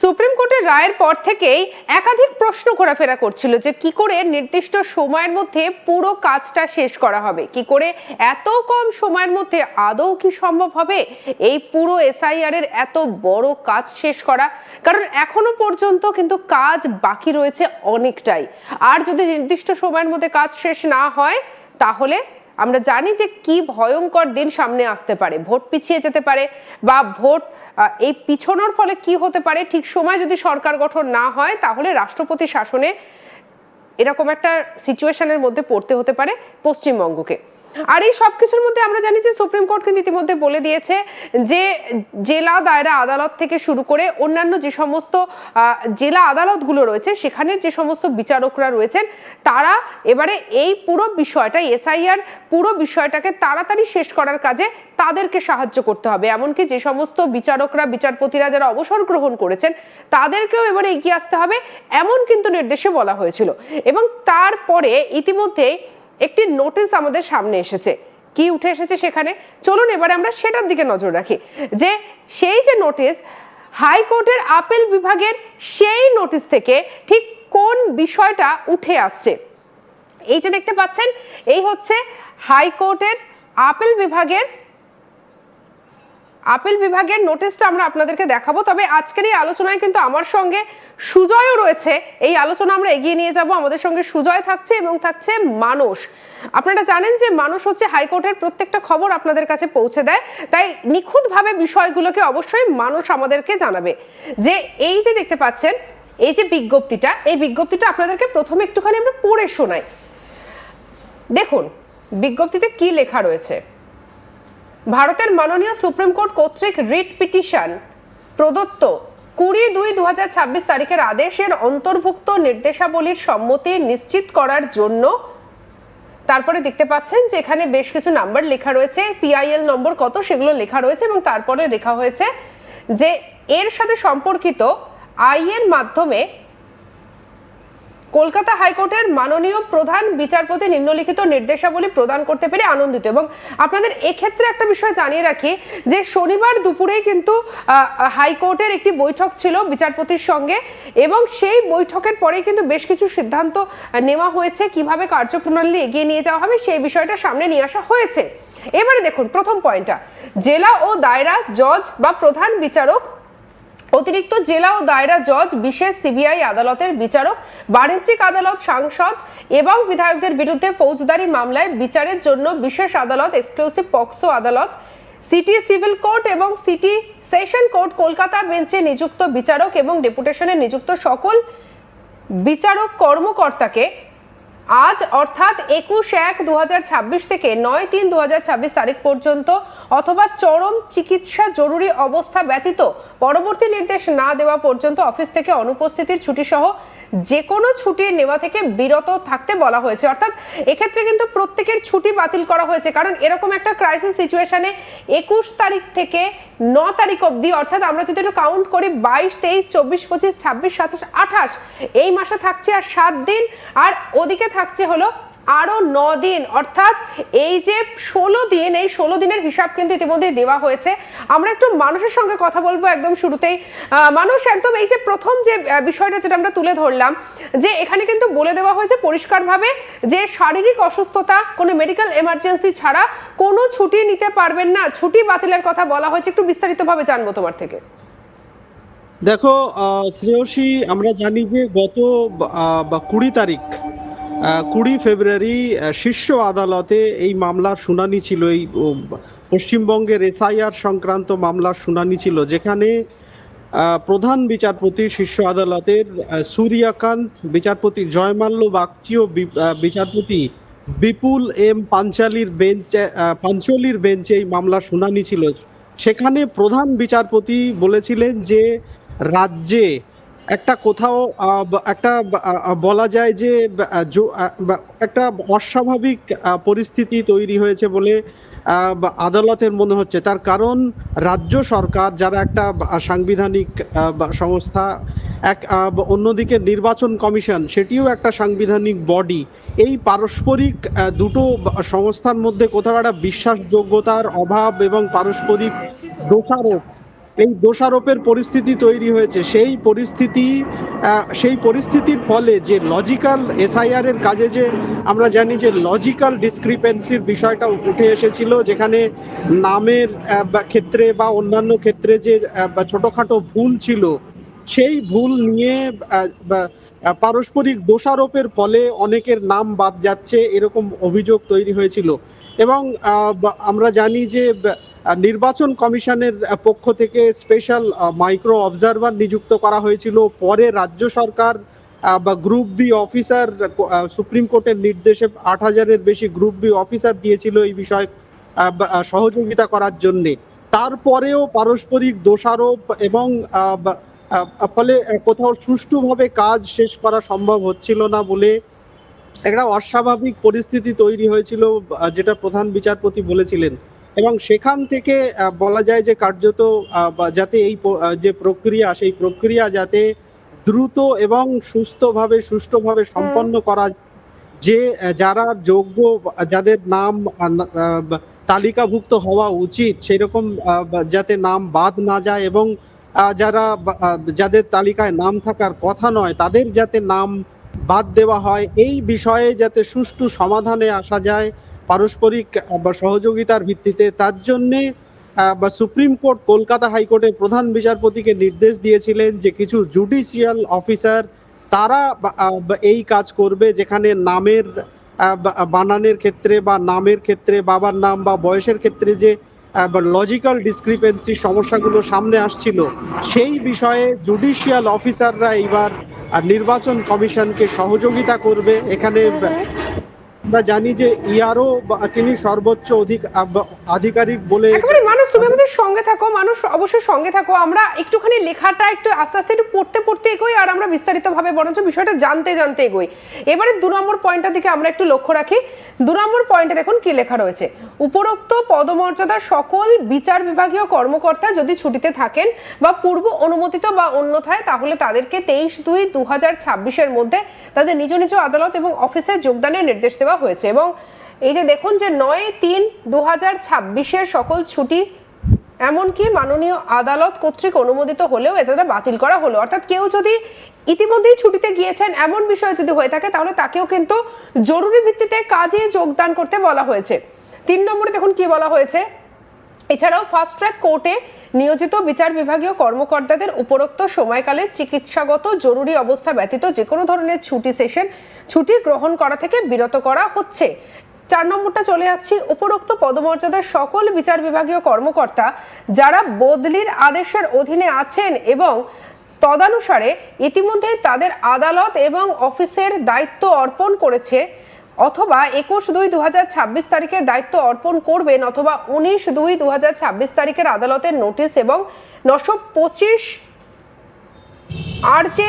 Supreme কোর্টের রায়ের পর থেকেই একাধিক প্রশ্ন ঘোরাফেরা করছিল যে কি করে নির্দিষ্ট সময়ের মধ্যে পুরো কাজটা শেষ করা হবে, কি করে এত কম সময়ের মধ্যে আদৌ কি সম্ভব হবে এই পুরো এসআইআর এর এত বড় কাজ শেষ করা। কারণ এখনো পর্যন্ত কিন্তু কাজ বাকি রয়েছে অনেকটাই, আর যদি নির্দিষ্ট সময়ের মধ্যে কাজ শেষ না হয় তাহলে আমরা জানি যে কি ভয়ঙ্কর দিন সামনে আসতে পারে, ভোট পিছিয়ে যেতে পারে বা ভোট এই পিছনোর ফলে কি হতে পারে, ঠিক সময় যদি সরকার গঠন না হয় তাহলে রাষ্ট্রপতি শাসনে এরকম একটা সিচুয়েশনের মধ্যে পড়তে হতে পারে পশ্চিমবঙ্গকে। আর এই সব কিছুর মধ্যে আমরা জানি যে সুপ্রিম কোর্ট কিন্তু ইতিমধ্যে বলে দিয়েছে যে জেলা দায়রা আদালত থেকে শুরু করে অন্যান্য যে সমস্ত জেলা আদালতগুলো রয়েছে সেখানের যে সমস্ত বিচারকরা রয়েছেন তারা এবারে এই পুরো বিষয়টা এসআইআর পুরো বিষয়টাকে তাড়াতাড়ি শেষ করার কাজে তাদেরকে সাহায্য করতে হবে। এমনকি যে সমস্ত বিচারকরা বিচারপতিরা যারা অবসর গ্রহণ করেছেন তাদেরকেও এবারে এগিয়ে আসতে হবে, এমন কিন্তু নির্দেশে বলা হয়েছিল। এবং তারপরে ইতিমধ্যে একটি নোটিশ আমাদের সামনে এসেছে। কি উঠে এসেছে সেখানে, চলুন এবারে আমরা সেটার দিকে নজর রাখি যে সেই যে নোটিশ হাইকোর্টের আপিল বিভাগের, সেই নোটিশ থেকে ঠিক কোন বিষয়টা উঠে আসছে। এই যে দেখতে পাচ্ছেন এই হচ্ছে হাইকোর্টের আপিল বিভাগের নোটিশটা আমরা আপনাদেরকে দেখাবো। তবে আজকের এই আলোচনায় কিন্তু আমার সঙ্গে সুজয়ও রয়েছে, এই আলোচনা আমরা এগিয়ে নিয়ে যাব। আমাদের সঙ্গে সুজয় থাকছে এবং থাকছে মানস। আপনারা জানেন যে মানস হচ্ছে হাইকোর্টের প্রত্যেকটা খবর আপনাদের কাছে পৌঁছে দেয়, তাই নিখুঁতভাবে বিষয়গুলোকে অবশ্যই মানস আমাদেরকে জানাবে। যে এই যে দেখতে পাচ্ছেন এই যে বিজ্ঞপ্তিটা, এই বিজ্ঞপ্তিটা আপনাদেরকে প্রথমে একটুখানি আমরা পড়ে শোনাই। দেখুন বিজ্ঞপ্তিতে কি লেখা রয়েছে। ভারতের মাননীয় সুপ্রিম কোর্ট কর্তৃক রিট পিটিশন প্রদত্ত 20/2/2026 তারিখের আদেশের অন্তর্ভুক্ত নির্দেশাবলীর সম্মতি নিশ্চিত করার জন্য, তারপরে দেখতে পাচ্ছেন যে এখানে বেশ কিছু নাম্বার লেখা রয়েছে, পিআইএল নম্বর কত সেগুলো লেখা রয়েছে এবং তারপরে লেখা হয়েছে যে এর সাথে সম্পর্কিত আইনের মাধ্যমে কলকাতা হাইকোর্টের মাননীয় প্রধান বিচারপতি নিম্নলিখিত নির্দেশাবলী প্রদান করতে পেরে আনন্দিত। এবং আপনাদের এক্ষেত্রে একটা বিষয় জানিয়ে রাখি যে শনিবার দুপুরেই কিন্তু হাইকোর্টের একটি বৈঠক ছিল বিচারপতির সঙ্গে এবং সেই বৈঠকের পরেই কিন্তু বেশ কিছু সিদ্ধান্ত নেওয়া হয়েছে কিভাবে কার্যপ্রণালী এগিয়ে নিয়ে যাওয়া হবে সেই বিষয়টা সামনে নিয়ে আসা হয়েছে। এবারে দেখুন প্রথম পয়েন্টটা, জেলা ও দায়রা জজ বা প্রধান বিচারক, অতিরিক্ত জেলা ও দায়রা জজ, বিশেষ সিবিআই আদালতের বিচারক, বাণিজ্যিক আদালত, সাংসদ এবং বিধায়কদের বিরুদ্ধে ফৌজদারি মামলায় বিচারের জন্য বিশেষ আদালত, এক্সক্লুসিভ পক্সো আদালত, সিটি সিভিল কোর্ট এবং সিটি সেশন কোর্ট কলকাতা বেঞ্চে নিযুক্ত বিচারক এবং ডেপুটেশনে নিযুক্ত সকল বিচারক কর্মকর্তাকে আজ অর্থাৎ 21/1/2026 থেকে 9/3/2026 তারিখ পর্যন্ত অথবা চরম চিকিৎসা জরুরি অবস্থা ব্যতীত পরবর্তী নির্দেশ না দেওয়া পর্যন্ত অফিস থেকে অনুপস্থিতির ছুটি সহ যে কোনো ছুটি নেওয়া থেকে বিরত থাকতে বলা হয়েছে। অর্থাৎ এক্ষেত্রে কিন্তু প্রত্যেকের ছুটি বাতিল করা হয়েছে, কারণ এরকম একটা ক্রাইসিস সিচুয়েশনে 21 তারিখ থেকে 9 তারিখ অবধি, অর্থাৎ আমরা যদি একটু কাউন্ট করি 22, 23, 24, 25, 26, 27, 28 এই মাসে থাকছে আর 7 দিন, আর ওদিকে থাকছে হলো আরো 9 দিন, অর্থাৎ এই যে 16 দিন, এই 16 দিনের হিসাব কিন্তু ইতিমধ্যে দেওয়া হয়েছে। আমরা একটু মানুষের সঙ্গে কথা বলবো একদম শুরুতেই। মানুষ, একদম এই যে প্রথম যে বিষয়টা যেটা আমরা তুলে ধরলাম যে এখানে কিন্তু বলে দেওয়া হয়েছে পরিষ্কারভাবে যে শারীরিক অসুস্থতা, কোনো মেডিকেল এমার্জেন্সি ছাড়া কোনো ছুটি নিতে পারবেন না, ছুটি বাতিলের কথা বলা হয়েছে। একটু বিস্তারিতভাবে জানবো তোমার থেকে। দেখো শ্রেয়সী, আমরা জানি যে গত 20 ফেব্রুয়ারি শীর্ষ আদালতে এই মামলার শুনানি ছিল, এই পশ্চিমবঙ্গের এসআইআর সংক্রান্ত মামলার শুনানি ছিল, যেখানে প্রধান বিচারপতি শীর্ষ আদালতের সূর্যকান্ত, বিচারপতি জয়মাল্য বাগচি ও বিচারপতি বিপুল এম পাঞ্চলির বেঞ্চে এই মামলার শুনানি ছিল। সেখানে প্রধান বিচারপতি বলেছিলেন যে রাজ্যে একটা কোথাও একটা বলা যায় যে একটা অস্বাভাবিক পরিস্থিতি তৈরি হয়েছে বলে আদালতের মনে হচ্ছে। তার কারণ রাজ্য সরকার, যারা একটা সাংবিধানিক সংস্থা, অন্যদিকে নির্বাচন কমিশন, সেটিও একটা সাংবিধানিক বডি, এই পারস্পরিক দুটো সংস্থার মধ্যে কোথাও একটা বিশ্বাসযোগ্যতার অভাব এবং পারস্পরিক দোষারোপ এই দোষারোপের পরিস্থিতি তৈরি হয়েছে, সেই পরিস্থিতির ফলে যে লজিক্যাল এসআইআর এর কাজে যে আমরা জানি যে লজিক্যাল ডিসক্রিপেন্সির বিষয়টা উঠে এসেছিল, যেখানে নামের ক্ষেত্রে বা অন্যান্য ক্ষেত্রে যে ছোটখাটো ভুল ছিল, সেই ভুল নিয়ে পারস্পরিক দোষারোপের ফলে অনেকের নাম বাদ যাচ্ছে, এরকম অভিযোগ তৈরি হয়েছিল। এবং আমরা জানি যে নির্বাচন কমিশনের পক্ষ থেকে স্পেশাল মাইক্রো অবজারভার নিযুক্ত করা হয়েছিল। পরে রাজ্য সরকার বা গ্রুপ বি অফিসার, সুপ্রিম কোর্টের নির্দেশে 8,000-এর বেশি গ্রুপ বি অফিসার দিয়েছিল এই বিষয়ে সহযোগিতা করার জন্য। তারপরেও পারস্পরিক দোষারোপ এবং ফলে কোথাও সুষ্ঠুভাবে কাজ শেষ করা সম্ভব হচ্ছিল না বলে একটা অস্বাভাবিক পরিস্থিতি তৈরি হয়েছিল, যেটা প্রধান বিচারপতি বলেছিলেন। এবং সেখান থেকে বলা যায় যে কার্যত যাতে এই যে প্রক্রিয়া, সেই প্রক্রিয়া যাতে দ্রুত এবং সুষ্ঠুভাবে সম্পন্ন করা, যে যারা যোগ্য, যাদের নাম তালিকাভুক্ত হওয়া উচিত সেরকম যাতে নাম বাদ না যায়, এবং যাদের তালিকায় নাম থাকার কথা নয় তাদের যাতে নাম বাদ দেওয়া হয়, এই বিষয়ে যাতে সুষ্ঠু সমাধানে আসা যায় পারস্পরিক সহযোগিতার ভিত্তিতে, তার জন্যে সুপ্রিম কোর্ট কলকাতা হাইকোর্টের প্রধান বিচারপতিকে নির্দেশ দিয়েছিলেন যে কিছু জুডিশিয়াল অফিসার তারা এই কাজ করবে, যেখানে নামের বানানের ক্ষেত্রে বা নামের ক্ষেত্রে, বাবার নাম বা বয়সের ক্ষেত্রে যে লজিক্যাল ডিসক্রিপেন্সি সমস্যাগুলো সামনে আসছিল, সেই বিষয়ে জুডিশিয়াল অফিসাররা এইবার নির্বাচন কমিশনকে সহযোগিতা করবে। এখানে আমরা জানি যে ইআরও তিনি সর্বোচ্চ আধিকারিক বলে। একেবারে মানুষ, তুমি আমাদের সঙ্গে থাকো, মানুষ অবশ্যই সঙ্গে থাকো। আমরা একটুখানি লেখাটা একটু আস্তে আস্তে একটু পড়তে এগোই, আর আমরা বিস্তারিতভাবে বরঞ্চ বিষয়টা জানতে এগোই। এবারে 2 নম্বর পয়েন্টটার দিকে আমরা একটু লক্ষ্য রাখি। 2 নম্বর পয়েন্টে দেখুন কি লেখা রয়েছে। উপরোক্ত পদমর্যাদার সকল বিচার বিভাগীয় কর্মকর্তা যদি ছুটিতে থাকেন বা পূর্ব অনুমোদিত বা অন্যথায়, তাহলে তাদেরকে 23/2/2026-এর মধ্যে তাদের নিজ নিজ আদালত এবং অফিসে যোগদানের নির্দেশ দেওয়া হয়েছে। এবং এই যে দেখুন যে 9/3/2026-এর সকল ছুটি এমনকি মাননীয় আদালত কর্তৃক অনুমোদিত হলেও এটা বাতিল করা হলো। অর্থাৎ কেউ যদি ইতিমধ্যেই ছুটিতে গিয়েছেন এমন বিষয় যদি হয়ে থাকে, তাহলে তাকেও কিন্তু জরুরি ভিত্তিতে কাজে যোগদান করতে বলা হয়েছে। 3 নম্বরে দেখুন কি বলা হয়েছে। এছাড়াও ফাস্ট ট্র্যাক কোর্টে নিয়োজিত বিচার বিভাগীয় কর্মকর্তাদের উপরোক্ত সময়কালে চিকিৎসাগত জরুরি অবস্থা ব্যতীত যে কোনো ধরনের ছুটি গ্রহণ করা থেকে বিরত করা হচ্ছে। 4 নম্বরটা চলে আসছি। উপরোক্ত পদমর্যাদার সকল বিচার বিভাগীয় কর্মকর্তা যারা বদলির আদেশের অধীনে আছেন এবং তদানুসারে ইতিমধ্যে তাদের আদালত এবং অফিসের দায়িত্ব অর্পণ করেছে, অথবা 21/2/2026 তারিখের দায়িত্ব অর্পণ করবেন, অথবা 19/2/2026 তারিখের আদালতের নোটিশ এবং 925 আর যে